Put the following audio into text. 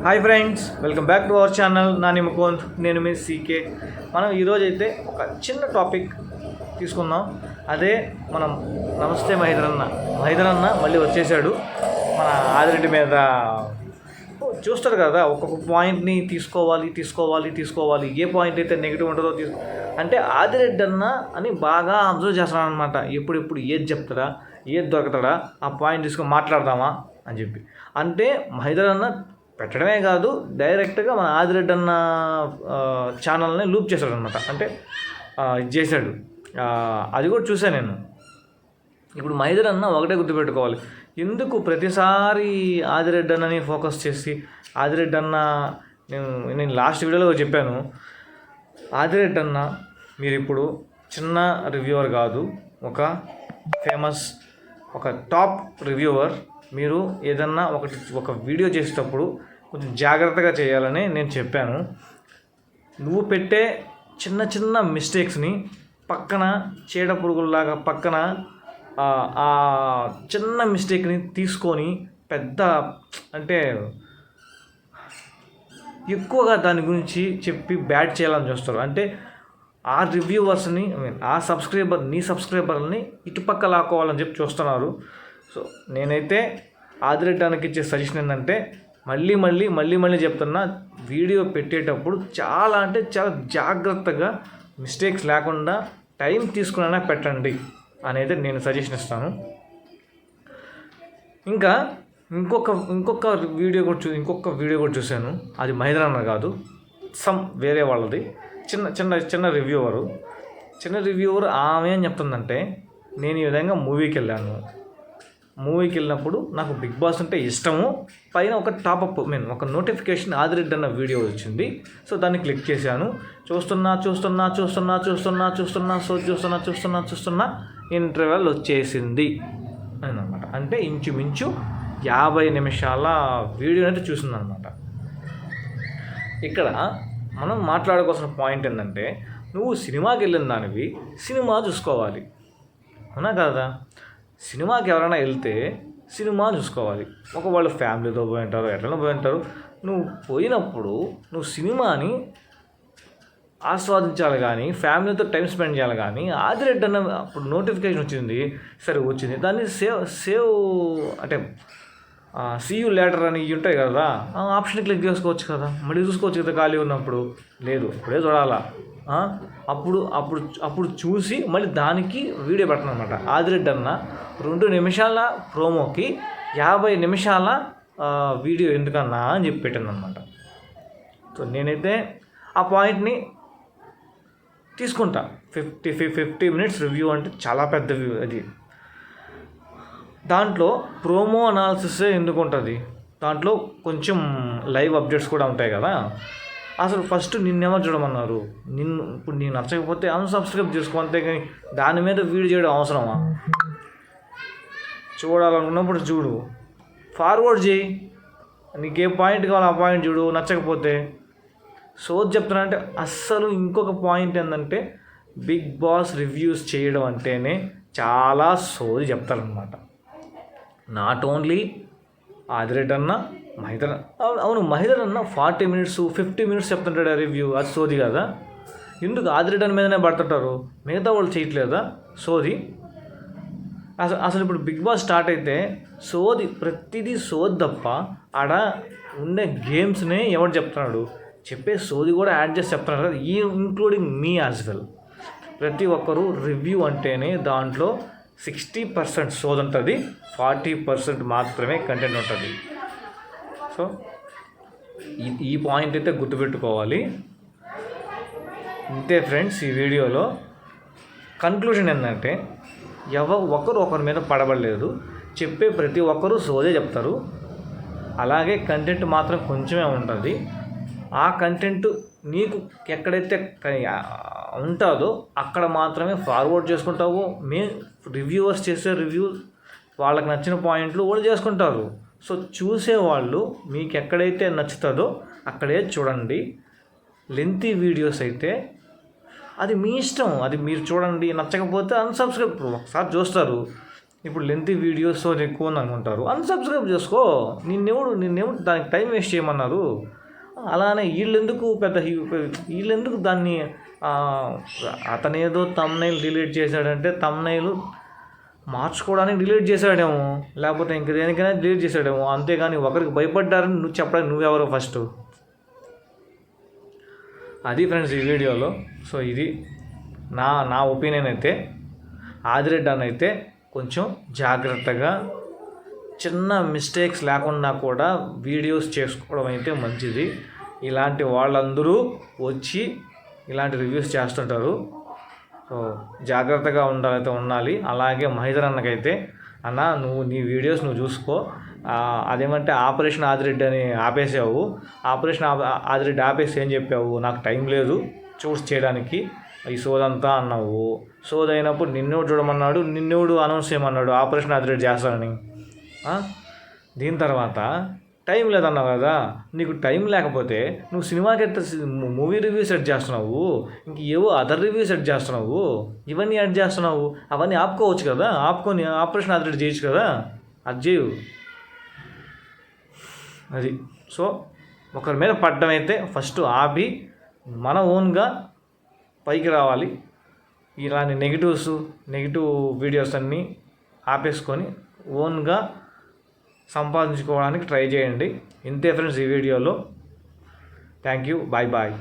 Hi friends, welcome back to our channel. Nani Mukund, నేను మీ CK. మనం ఈరోజు అయితే ఒక చిన్న టాపిక్ తీసుకుందాం. అదే మనం నమస్తే మహిదరన్న మళ్ళీ వచ్చేసాడు మన ఆదిరెడ్డి మీద. చూస్తారు కదా, ఒక్కొక్క పాయింట్ని తీసుకోవాలి. ఏ పాయింట్ అయితే నెగిటివ్ ఉంటుందో అంటే ఆదిరెడ్డి అన్న అని బాగా అబ్జర్వ్ చేస్తున్నాను అనమాట. ఎప్పుడు ఏది చెప్తాడా, ఏది దొరుకుతాడా, ఆ పాయింట్ తీసుకొని మాట్లాడదామా అని చెప్పి. అంటే మహిదరన్న పెట్టడమే కాదు, డైరెక్ట్గా మన ఆదిరెడ్డి అన్న ఛానల్ని లూప్ చేశాడు అనమాట. అంటే ఇది చేశాడు, అది కూడా చూసాను నేను. ఇప్పుడు మహిదరన్న ఒకటే గుర్తుపెట్టుకోవాలి, ఎందుకు ప్రతిసారి ఆదిరెడ్డి అన్నని ఫోకస్ చేసి ఆదిరెడ్డి అన్న నేను లాస్ట్ వీడియోలో చెప్పాను, ఆదిరెడ్డి అన్న మీరు ఇప్పుడు చిన్న రివ్యూవర్ కాదు, ఒక ఫేమస్, ఒక టాప్ రివ్యూవర్. మీరు ఏదన్నా ఒక వీడియో చేసేటప్పుడు కొంచెం జాగ్రత్తగా చేయాలని నేను చెప్పాను. నువ్వు పెట్టే చిన్న మిస్టేక్స్ని పక్కన చీడ పురుగుల్లాగా పక్కన ఆ చిన్న మిస్టేక్ని తీసుకొని పెద్ద అంటే ఎక్కువగా దాని గురించి చెప్పి బ్యాడ్ చేయాలని చూస్తారు. అంటే ఆ రివ్యూవర్స్ని ఆ సబ్స్క్రైబర్ని ఇటుపక్క లాక్కోవాలని చెప్పి చూస్తున్నారు. సో నేనైతే ఆదిరెడ్డి అన్నకి ఇచ్చే సజెషన్ ఏంటంటే, మళ్ళీ చెప్తున్నా, వీడియో పెట్టేటప్పుడు చాలా జాగ్రత్తగా మిస్టేక్స్ లేకుండా టైం తీసుకున్నా పెట్టండి అనేది నేను సజెషన్ ఇస్తాను. ఇంకా ఇంకొక వీడియో కూడా చూశాను. అది మహిదరన్న కాదు, వేరే వాళ్ళది, చిన్న రివ్యూవర్. ఆమె ఏం చెప్తుందంటే, నేను ఈ విధంగా మూవీకి వెళ్ళినప్పుడు నాకు బిగ్ బాస్ అంటే ఇష్టము, పైన ఒక టాపప్ ఒక నోటిఫికేషన్ ఆదిరెడ్డి అన్న వీడియో వచ్చింది. సో దాన్ని క్లిక్ చేశాను. చూస్తున్నా ఇంటర్వెల్ వచ్చేసింది అని అనమాట. అంటే ఇంచుమించు 50 నిమిషాల వీడియో అయితే చూసిందనమాట. ఇక్కడ మనం మాట్లాడుకోవాల్సిన పాయింట్ ఏంటంటే, నువ్వు సినిమాకి వెళ్ళిన దానివి సినిమా చూసుకోవాలి, అవునా కదా? సినిమాకి ఎవరైనా వెళ్తే సినిమా చూసుకోవాలి. వాళ్ళు ఫ్యామిలీతో పోయి ఉంటారు, ఎట్లనో పోయి ఉంటారు. నువ్వు పోయినప్పుడు నువ్వు సినిమాని ఆస్వాదించాలి కానీ ఫ్యామిలీతో టైం స్పెండ్ చేయాలి. కానీ ఆదిరెడ్డి అన్న అప్పుడు నోటిఫికేషన్ వచ్చింది, దాన్ని సేవ్ అంటే సీ యూ లేటర్ అని ఉంటాయి కదా, ఆ ఆప్షన్ క్లిక్ చేసుకోవచ్చు కదా, మళ్ళీ చూసుకోవచ్చు కదా ఖాళీ ఉన్నప్పుడు. లేదు, ఇప్పుడే చూడాలా. అప్పుడు చూసి మళ్ళీ దానికి వీడియో పెట్టను అనమాట. ఆదిరెడ్డి అన్న 2 నిమిషాల ప్రోమోకి 50 నిమిషాల వీడియో ఎందుకన్నా అని చెప్పి పెట్టాను అనమాట. సో నేనైతే ఆ పాయింట్ని తీసుకుంటా. 50 మినిట్స్ రివ్యూ అంటే చాలా పెద్ద వ్యూ అది. దాంట్లో ప్రోమో అనాలిసిస్ ఎందుకు ఉంటుంది, దాంట్లో కొంచెం లైవ్ అప్డేట్స్ కూడా ఉంటాయి కదా. అసలు ఫస్ట్ నిన్నెవరు చూడమన్నారు? ఇప్పుడు నీకు నచ్చకపోతే అన్సబ్స్క్రైబ్ చేసుకో, అంతే. కానీ దాని మీద వీడియో చేయడం అవసరమా? చూడాలనుకున్నప్పుడు చూడు, ఫార్వర్డ్ చేయి, నీకు ఏ పాయింట్ కావాలో ఆ పాయింట్ చూడు. నచ్చకపోతే సోది చెప్తున్నా అంటే అస్సలు. ఇంకొక పాయింట్ ఏంటంటే, బిగ్ బాస్ రివ్యూస్ చేయడం అంటేనే చాలా సోది చెప్తారనమాట. నాట్ ఓన్లీ ఆదిరెడ్డి అన్న, మహిదరన్న 40 మినిట్స్ 50 మినిట్స్ చెప్తుంటాడు రివ్యూ. అది సోది కదా? ఎందుకు ఆదిరెడ్డి అన్న మీదనే పడుతుంటారు, మిగతా వాళ్ళు చేయట్లేదా సోది? అసలు ఇప్పుడు బిగ్ బాస్ స్టార్ట్ అయితే ప్రతిదీ సోది తప్ప ఆడ ఉండే గేమ్స్నే ఎవరు చెప్తున్నాడు, చెప్పే సోది కూడా యాడ్ చేసి చెప్తున్నారు కదా, ఇంక్లూడింగ్ మీ యాజ్ వెల్. ప్రతి ఒక్కరు రివ్యూ అంటేనే దాంట్లో 60% సోది ఉంటుంది, 40% మాత్రమే కంటెంట్ ఉంటుంది. సో ఈ పాయింట్ అయితే గుర్తుపెట్టుకోవాలి. అంతే ఫ్రెండ్స్. ఈ వీడియోలో కన్క్లూజన్ ఏంటంటే, ఒకరి మీద పడబడలేదు, చెప్పే ప్రతి ఒక్కరూ సోదే చెప్తారు. అలాగే కంటెంట్ మాత్రం కొంచెమే ఉంటుంది. ఆ కంటెంట్ నీకు ఎక్కడైతే ఉంటుందో అక్కడ మాత్రమే ఫార్వర్డ్ చేసుకుంటావు. రివ్యూవర్స్ చేసే రివ్యూ వాళ్ళకి నచ్చిన పాయింట్లు వాళ్ళు చేసుకుంటారు. సో చూసేవాళ్ళు మీకు ఎక్కడైతే నచ్చుతుందో అక్కడే చూడండి. లెంతీ వీడియోస్ అయితే అది మీ ఇష్టం, అది మీరు చూడండి. నచ్చకపోతే అన్సబ్స్క్రైబ్. ఒకసారి చూస్తారు, ఇప్పుడు లెంతీ వీడియోస్ ఎక్కువ ఉంది అనుకుంటారు, అన్సబ్స్క్రైబ్ చేసుకో. నిన్నెవడు దానికి టైం వేస్ట్ చేయమన్నారు. అలానే వీళ్ళెందుకు దాన్ని అతనేదో తమ్నైల్ డిలీట్ చేశాడంటే తమ్నైల్ మార్చుకోవడానికి డిలీట్ చేశాడేమో, లేకపోతే ఇంక దేనికైనా డిలీట్ చేశాడేమో. అంతేగాని ఒకరికి భయపడ్డారని నువ్వు చెప్పడానికి నువ్వెవరో ఫస్ట్. అది ఫ్రెండ్స్ ఈ వీడియోలో. సో ఇది నా ఒపీనియన్ అయితే. ఆదిరెడ్డి అన్న అయితే కొంచెం జాగ్రత్తగా చిన్న మిస్టేక్స్ లేకుండా కూడా వీడియోస్ చేసుకోవడం అయితే మంచిది. ఇలాంటి వాళ్ళందరూ వచ్చి ఇలాంటి రివ్యూస్ చేస్తుంటారు. సో జాగ్రత్తగా ఉండాలి. అలాగే మహేందర్ అన్నకైతే, అన్న నువ్వు నీ వీడియోస్ నువ్వు చూసుకో. అదేమంటే ఆపరేషన్ ఆదిరెడ్డి అని ఆపేసావు. ఆపరేషన్ ఆదిరెడ్డి ఆపేసి ఏం చెప్పావు, నాకు టైం లేదు చూస్ చేయడానికి ఈ సోదంతా అన్నావు. సోది అయినప్పుడు నిన్నెవడు చూడమన్నాడు, నిన్నెవడు అనౌన్స్ చేయమన్నాడు ఆపరేషన్ ఆదిరెడ్డి చేస్తానని. దీని తర్వాత టైం లేదన్నావు కదా. నీకు టైం లేకపోతే నువ్వు సినిమాకి మూవీ రివ్యూ సెట్ చేస్తున్నావు, ఇంక ఏవో అదర్ రివ్యూ సెట్ చేస్తున్నావు, ఇవన్నీ యాడ్ చేస్తున్నావు. అవన్నీ ఆపుకోవచ్చు కదా, ఆపుకొని ఆపరేషన్ ఆదిరెడ్డి చేయొచ్చు కదా, అది చేయు. అది సో ఒకరి మీద పడ్డం అయితే ఫస్ట్ ఆపి మన ఓన్గా పైకి రావాలి. ఇలాంటి నెగిటివ్ వీడియోస్ అన్నీ ఆపేసుకొని ఓన్గా సంపాదించుకోవడానికి ట్రై చేయండి. ఇంతే ఫ్రెండ్స్ ఈ వీడియోలో. Thank you. బాయ్.